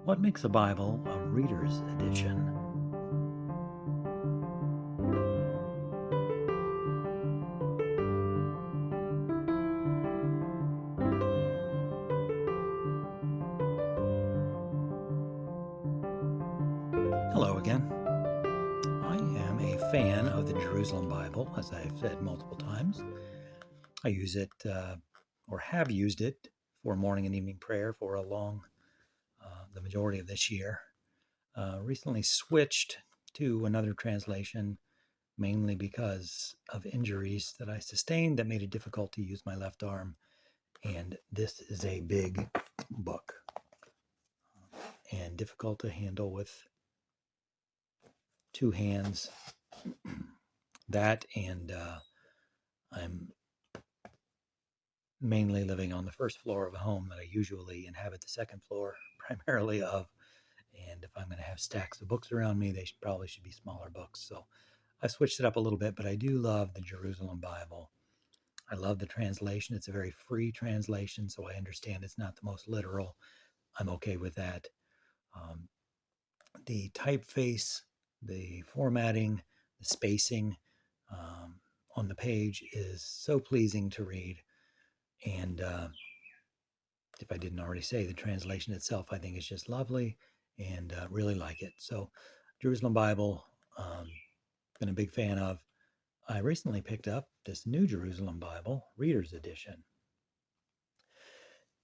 What makes a Bible a reader's edition? Hello again. I am a fan of the Jerusalem Bible, as I've said multiple times. I use it, or have used it, for morning and evening prayer for the majority of this year. Recently switched to another translation, mainly because of injuries that I sustained that made it difficult to use my left arm. And this is a big book and difficult to handle with two hands. That and I'm mainly living on the first floor of a home that I usually inhabit the second floor primarily of. And if I'm going to have stacks of books around me, they probably should be smaller books. So I switched it up a little bit, but I do love the Jerusalem Bible. I love the translation. It's a very free translation, so I understand it's not the most literal. I'm okay with that. Um, the typeface, the formatting, the spacing on the page is so pleasing to read. And if I didn't already say, the translation itself, I think, is just lovely and really like it. So, Jerusalem Bible, been a big fan of. I recently picked up this new Jerusalem Bible, Reader's Edition.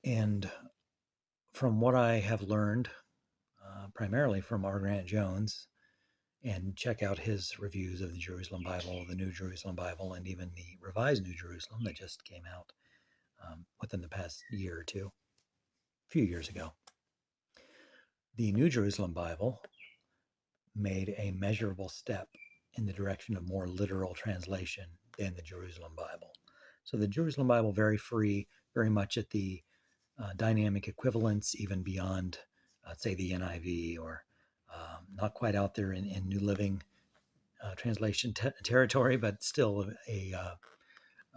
And from what I have learned, primarily from R. Grant Jones, and check out his reviews of the Jerusalem Bible, the New Jerusalem Bible, and even the Revised New Jerusalem that just came out within the past year or two, a few years ago. The New Jerusalem Bible made a measurable step in the direction of more literal translation than the Jerusalem Bible. So the Jerusalem Bible, very free, very much at the dynamic equivalence, even beyond, say, the NIV, or not quite out there in New Living translation territory, but still a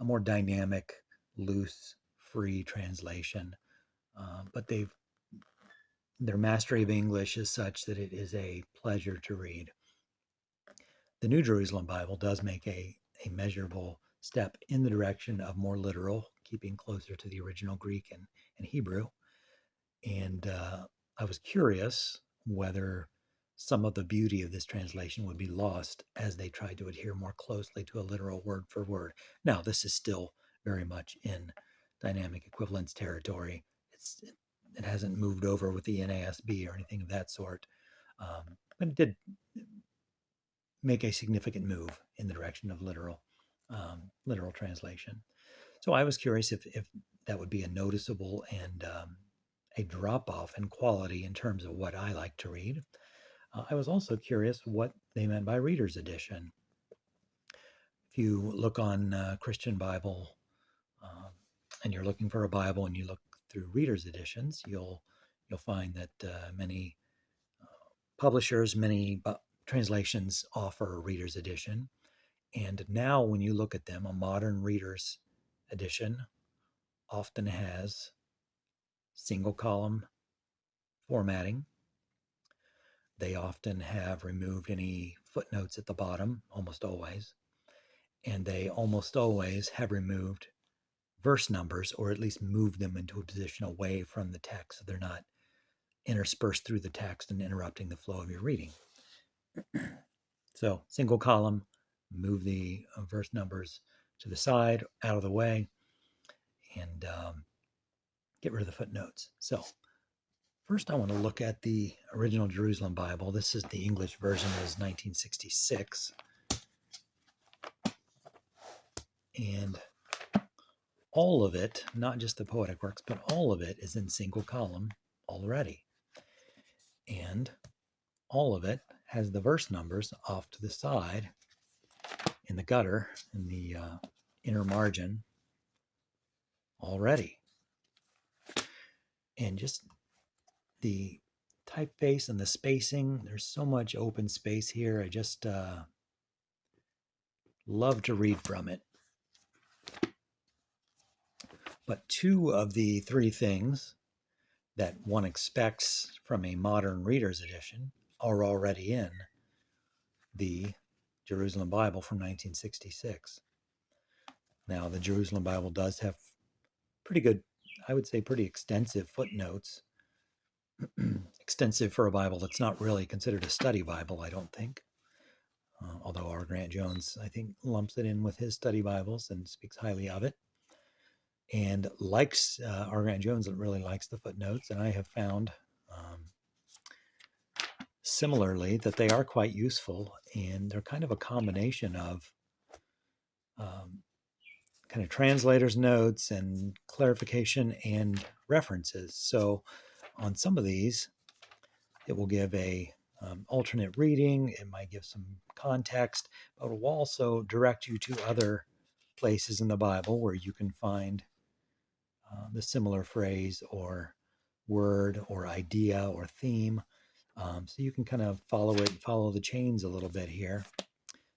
more dynamic, loose, free translation. But their mastery of English is such that it is a pleasure to read. The New Jerusalem Bible does make a measurable step in the direction of more literal, keeping closer to the original Greek and Hebrew. And I was curious whether some of the beauty of this translation would be lost as they tried to adhere more closely to a literal word for word. Now, this is still very much in dynamic equivalence territory. It hasn't moved over with the NASB or anything of that sort, but it did make a significant move in the direction of literal translation. So I was curious if that would be a noticeable and a drop off in quality in terms of what I like to read. I was also curious what they meant by Reader's Edition. If you look on Christian Bible and you're looking for a Bible and you look through Reader's Editions, you'll find that many publishers, many translations offer a Reader's Edition. And now when you look at them, a modern Reader's Edition often has single column formatting. They often have removed any footnotes at the bottom, almost always. And they almost always have removed verse numbers, or at least moved them into a position away from the text so they're not interspersed through the text and interrupting the flow of your reading. So, single column, move the verse numbers to the side, out of the way, and get rid of the footnotes. So, first I want to look at the original Jerusalem Bible. This is the English version, is 1966. And all of it, not just the poetic works, but all of it is in single column already. And all of it has the verse numbers off to the side in the gutter, in the inner margin already. And just the typeface and the spacing, there's so much open space here. I just love to read from it. But two of the three things that one expects from a modern reader's edition are already in the Jerusalem Bible from 1966. Now, the Jerusalem Bible does have pretty good, I would say pretty extensive footnotes. Extensive for a Bible that's not really considered a study Bible, I don't think. Although R. Grant Jones, I think, lumps it in with his study Bibles and speaks highly of it. And likes, R. Grant Jones really likes the footnotes, and I have found similarly that they are quite useful, and they're kind of a combination of kind of translator's notes and clarification and references. So on some of these, it will give a alternate reading. It might give some context, but it will also direct you to other places in the Bible where you can find the similar phrase or word or idea or theme. So you can kind of follow the chains a little bit here.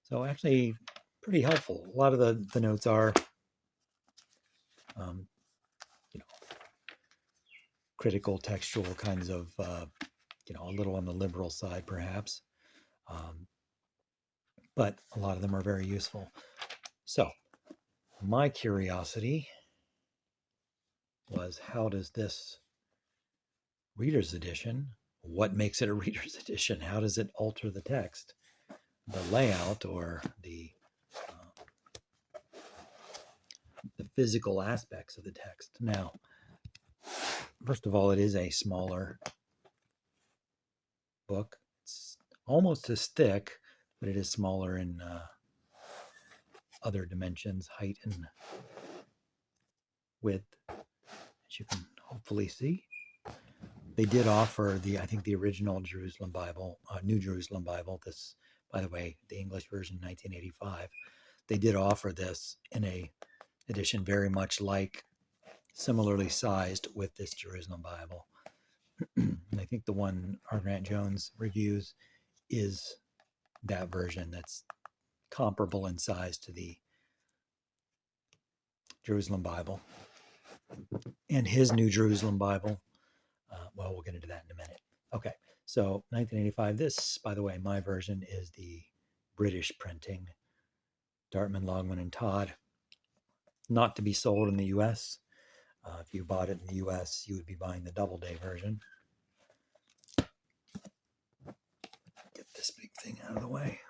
So actually pretty helpful. A lot of the notes are, you know, critical textual kinds of, a little on the liberal side perhaps. But a lot of them are very useful. So my curiosity was, how does this reader's edition, what makes it a reader's edition? How does it alter the text, the layout, or the physical aspects of the text? Now, first of all, it is a smaller book. It's almost as thick, but it is smaller in other dimensions, height and width, as you can hopefully see. They did offer I think the original Jerusalem Bible, New Jerusalem Bible, this, by the way, the English version, 1985. They did offer this in a edition very much like, similarly sized with this Jerusalem Bible. And I think the one R. Grant Jones reviews is that version that's comparable in size to the Jerusalem Bible. And his New Jerusalem Bible, well, we'll get into that in a minute. Okay, so 1985. This, by the way, my version is the British printing, Darton, Longman, and Todd. Not to be sold in the U.S. If you bought it in the U.S., you would be buying the Doubleday version. Get this big thing out of the way.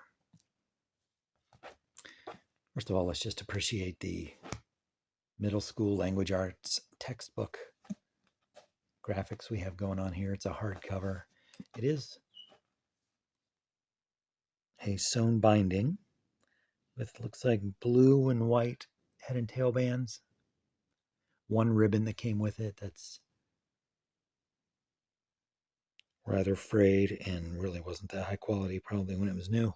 First of all, let's just appreciate the middle school language arts textbook graphics we have going on here. It's a hardcover. It is a sewn binding with, looks like, blue and white head and tail bands. One ribbon that came with it that's rather frayed and really wasn't that high quality probably when it was new.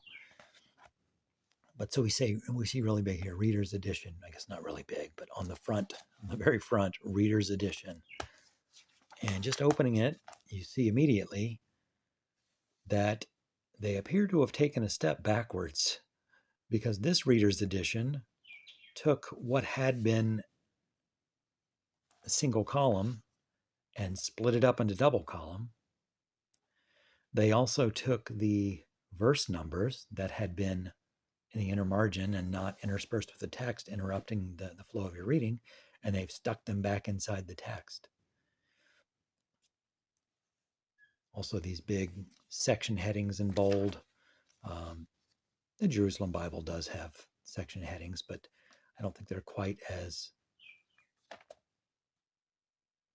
But so we see really big here, Reader's Edition. I guess not really big, but on the front, on the very front, Reader's Edition. And just opening it, you see immediately that they appear to have taken a step backwards, because this Reader's Edition took what had been a single column and split it up into double column. They also took the verse numbers that had been in the inner margin and not interspersed with the text, interrupting the flow of your reading, and they've stuck them back inside the text. Also, these big section headings in bold. The Jerusalem Bible does have section headings, but I don't think they're quite as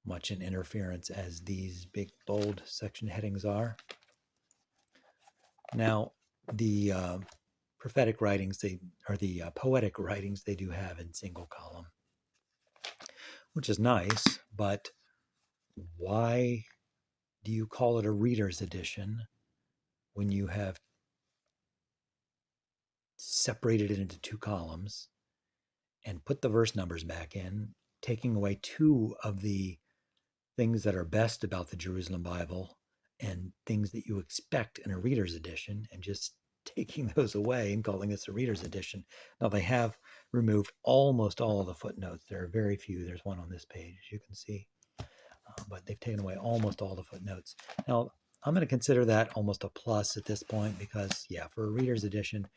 much in interference as these big bold section headings are. Now, the prophetic writings, the poetic writings, they do have in single column, which is nice, but why do you call it a reader's edition when you have separated it into two columns and put the verse numbers back in, taking away two of the things that are best about the Jerusalem Bible and things that you expect in a reader's edition, and just taking those away and calling this a reader's edition? Now, they have removed almost all of the footnotes. There are very few. There's one on this page, as you can see. but they've taken away almost all the footnotes. Now, I'm going to consider that almost a plus at this point because, yeah, for a reader's edition,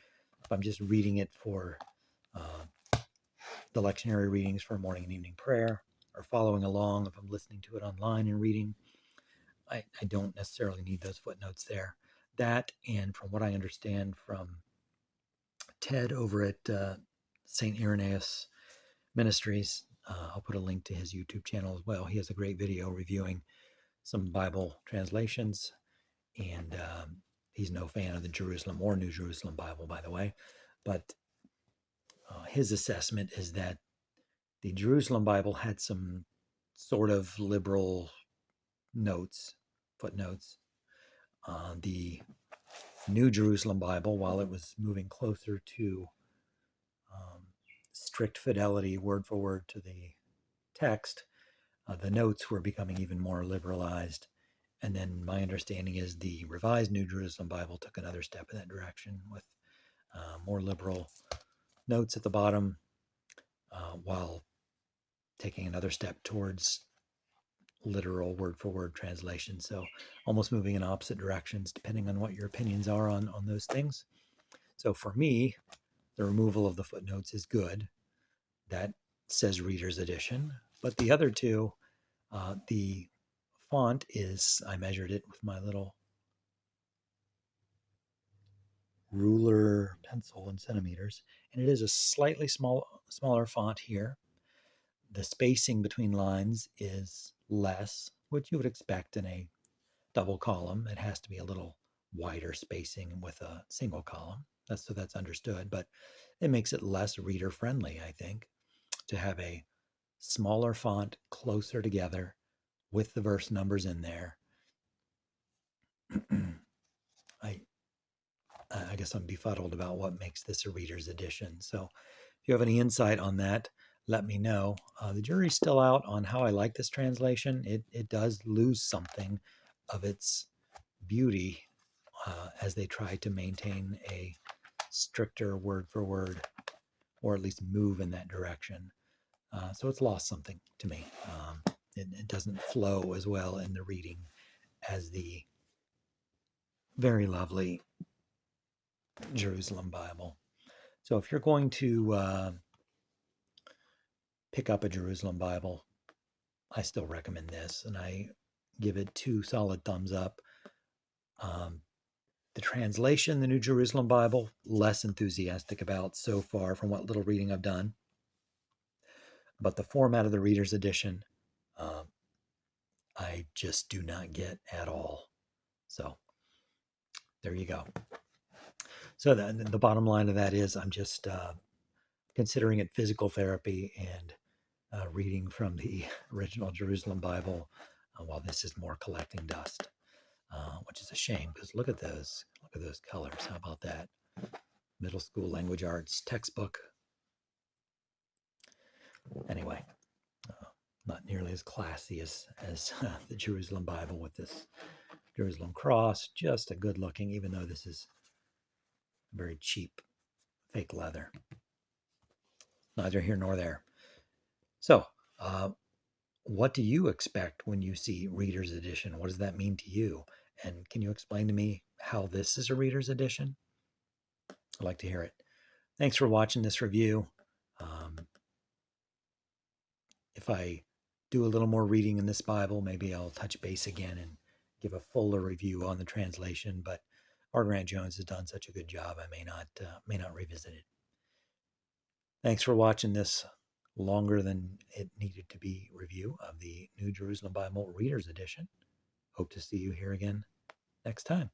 if I'm just reading it for the lectionary readings for morning and evening prayer, or following along if I'm listening to it online and reading, I don't necessarily need those footnotes there. That, and from what I understand from Ted over at St. Irenaeus Ministries, I'll put a link to his YouTube channel as well. He has a great video reviewing some Bible translations, and he's no fan of the Jerusalem or New Jerusalem Bible, by the way. But his assessment is that the Jerusalem Bible had some sort of liberal notes, footnotes. The New Jerusalem Bible, while it was moving closer to strict fidelity, word for word to the text, the notes were becoming even more liberalized. And then my understanding is the Revised New Jerusalem Bible took another step in that direction with more liberal notes at the bottom, while taking another step towards literal word-for-word translation. So almost moving in opposite directions, depending on what your opinions are on those things. So for me, the removal of the footnotes is good. That says Reader's Edition. But the other two, the font is, I measured it with my little ruler pencil in centimeters, and it is a slightly smaller font here. The spacing between lines is less, which you would expect in a double column. It has to be a little wider spacing with a single column. That's understood, but it makes it less reader friendly, I think, to have a smaller font closer together with the verse numbers in there. I guess I'm befuddled about what makes this a reader's edition. So if you have any insight on that, let me know. The jury's still out on how I like this translation. It does lose something of its beauty as they try to maintain a stricter word for word, or at least move in that direction. So it's lost something to me. It doesn't flow as well in the reading as the very lovely Jerusalem Bible. So if you're going to pick up a Jerusalem Bible, I still recommend this, and I give it 2 solid thumbs up. The translation, the New Jerusalem Bible, less enthusiastic about so far from what little reading I've done. But the format of the Reader's Edition, I just do not get at all. So there you go. So the bottom line of that is I'm just considering it physical therapy and reading from the original Jerusalem Bible, while this is more collecting dust, which is a shame because look at those colors. How about that? Middle school language arts textbook. Anyway, not nearly as classy as the Jerusalem Bible with this Jerusalem cross. Just a good looking, even though this is very cheap fake leather. Neither here nor there. So, what do you expect when you see Reader's Edition? What does that mean to you? And can you explain to me how this is a Reader's Edition? I'd like to hear it. Thanks for watching this review. If I do a little more reading in this Bible, maybe I'll touch base again and give a fuller review on the translation. But R. Grant Jones has done such a good job, I may not revisit it. Thanks for watching this longer than it needed to be review of the New Jerusalem Bible Reader's Edition. Hope to see you here again next time.